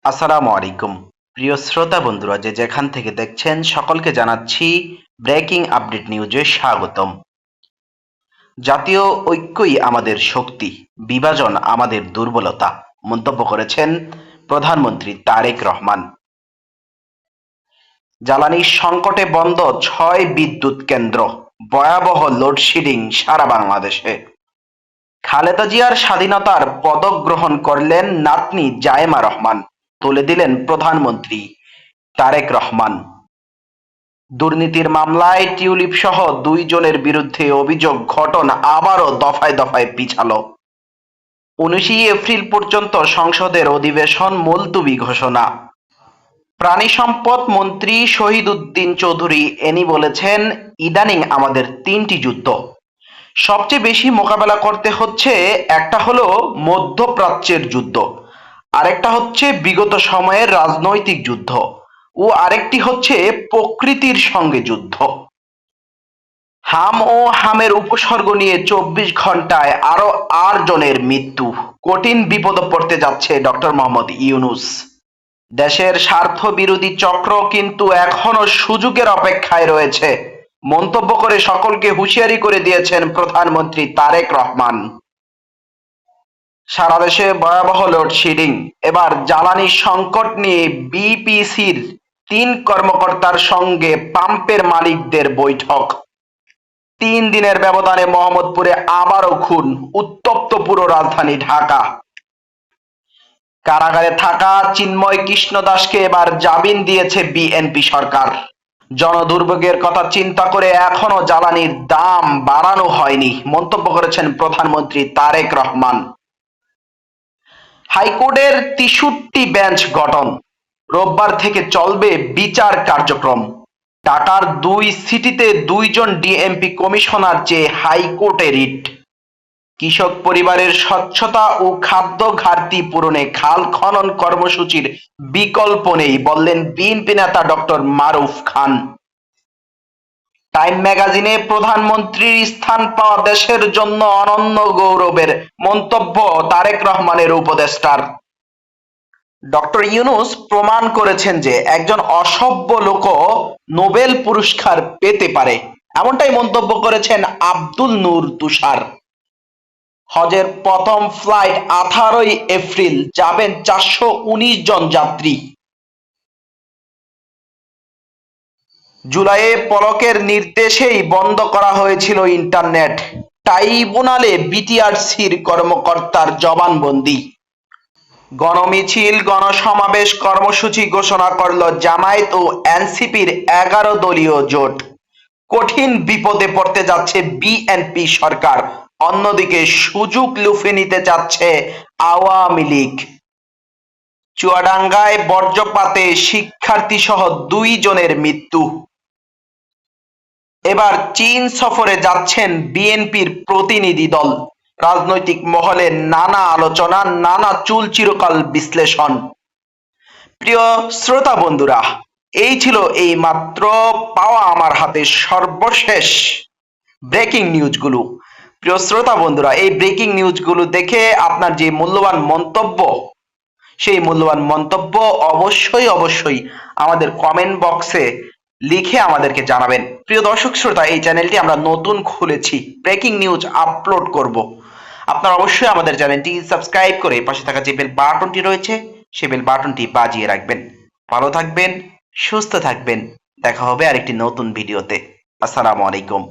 আসসালামু আলাইকুম। প্রিয় শ্রোতা বন্ধুরা, যে যেখান থেকে দেখছেন সকলকে জানাচ্ছি ব্রেকিং আপডেট নিউজে স্বাগতম। জাতীয় ঐক্যই আমাদের শক্তি, বিভাজন আমাদের দুর্বলতা মন্তব্য করেছেন প্রধানমন্ত্রী তারেক রহমান। জ্বালানি সংকটে বন্ধ ৬ বিদ্যুৎ কেন্দ্র, ভয়াবহ লোডশেডিং সারা বাংলাদেশে। খালেদা জিয়ার স্বাধীনতার পদক গ্রহণ করলেন নাতনি জায়েমা রহমান, তুলে দিলেন প্রধানমন্ত্রী তারেক রহমান। দুর্নীতির মামলায় টিউলিপ সহ ২ জনের বিরুদ্ধে অভিযোগ ঘটনা আবারও দফায় দফায় পিছালো। ১৯ এপ্রিল পর্যন্ত সংসদের অধিবেশন মুলতুবি ঘোষণা। প্রাণী সম্পদ মন্ত্রী শহীদ উদ্দিন চৌধুরী এনি বলেছেন, ইদানিং আমাদের ৩টি যুদ্ধ সবচেয়ে বেশি মোকাবেলা করতে হচ্ছে। একটা হলো মধ্যপ্রাচ্যের যুদ্ধ, আরেকটা হচ্ছে বিগত সময়ের রাজনৈতিক যুদ্ধ ও আরেকটি হচ্ছে প্রকৃতির সঙ্গে যুদ্ধ। হাম ও হামের উপসর্গ নিয়ে ২৪ ঘন্টায় আরো ৮ জনের মৃত্যু, কঠিন বিপদে পড়তে যাচ্ছে ডক্টর মোহাম্মদ ইউনূস। দেশের স্বার্থ বিরোধী চক্র কিন্তু এখনো সুযোগের অপেক্ষায় রয়েছে মন্তব্য করে সকলকে হুঁশিয়ারি করে দিয়েছেন প্রধানমন্ত্রী তারেক রহমান। সারা দেশে ভয়াবহ লোডশেডিং, এবার জ্বালানি সংকট নিয়ে বিপিসির ৩ কর্মকর্তার সঙ্গে পাম্পের মালিকদের বৈঠক। ৩ দিনের ব্যবধানে মোহাম্মদপুরে আবারও খুন, উত্তপ্ত পুরো রাজধানী ঢাকা। কারাগারে থাকা চিন্ময় কৃষ্ণ দাসকে এবার জামিন দিয়েছে বিএনপি সরকার। জনদুর্ভোগের কথা চিন্তা করে এখনো জ্বালানির দাম বাড়ানো হয়নি মন্তব্য করেছেন প্রধানমন্ত্রী তারেক রহমান। হাইকোর্টের ৬৩ বেঞ্চ গঠন, রোববার থেকে চলবে বিচার কার্যক্রম। ঢাকার ২ সিটিতে ২ জন ডিএমপি কমিশনার চেয়ে হাইকোর্টে রিট। কৃষক পরিবারের স্বচ্ছতা ও খাদ্য ঘাটতি পূরণে খাল খনন কর্মসূচির বিকল্প নেই বললেন বিএনপি নেতা ডক্টর মারুফ খান। টাইম ম্যাগাজিনে প্রধানমন্ত্রীর স্থান পাওয়া দেশের জন্য অনন্য গৌরবের মন্তব্য তারেক রহমানের উপদেষ্টার। ডক্টর ইউনূস প্রমাণ করেছেন যে একজন অসভ্য লোকও নোবেল পুরস্কার পেতে পারে, এমনটাই মন্তব্য করেছেন আব্দুল নূর তুষার। হজের প্রথম ফ্লাইট ১৮ এপ্রিল, যাবেন ৪১৯ জন যাত্রী। জুলাইয়ে পলকের নির্দেশেই বন্ধ করা হয়েছিল ইন্টারনেট, ট্রাইব্যুনালে বিটিআরসির কর্মকর্তার জবানবন্দি। গণমিছিল গণসমাবেশ কর্মসূচি ঘোষণা করল জামায়াত ও এনসিপির ১১ দলীয় জোট। কঠিন বিপদে পড়তে যাচ্ছে বিএনপি সরকার, অন্যদিকে সুযোগ লুফে নিতে চাচ্ছে আওয়ামী লীগ। চুয়াডাঙ্গায় বজ্রপাতে শিক্ষার্থী সহ ২ জনের মৃত্যু। এবার চীন সফরে যাচ্ছেন বিএনপির প্রতিনিধি দল, রাজনৈতিক মহলে নানা আলোচনা, নানা চুল চিরকাল বিশ্লেষণ। প্রিয় শ্রোতা বন্ধুরা, এই ছিল এই মাত্র পাওয়া আমার হাতে সর্বশেষ ব্রেকিং নিউজগুলো। প্রিয় শ্রোতা বন্ধুরা, এই ব্রেকিং নিউজগুলো দেখে আপনার যে মূল্যবান মন্তব্য, সেই মূল্যবান মন্তব্য অবশ্যই অবশ্যই আমাদের কমেন্ট বক্সে লিখে আমাদেরকে জানাবেন। প্রিয় দর্শক শ্রোতা, এই চ্যানেলটি আমরা নতুন খুলেছি, ব্রেকিং নিউজ আপলোড করব। আপনারা অবশ্যই আমাদের চ্যানেলটি সাবস্ক্রাইব করে পাশে থাকা যে বেল বাটনটি রয়েছে সেই বেল বাটনটি বাজিয়ে রাখবেন। ভালো থাকবেন, সুস্থ থাকবেন, দেখা হবে আরেকটি নতুন ভিডিওতে। আসসালামু আলাইকুম।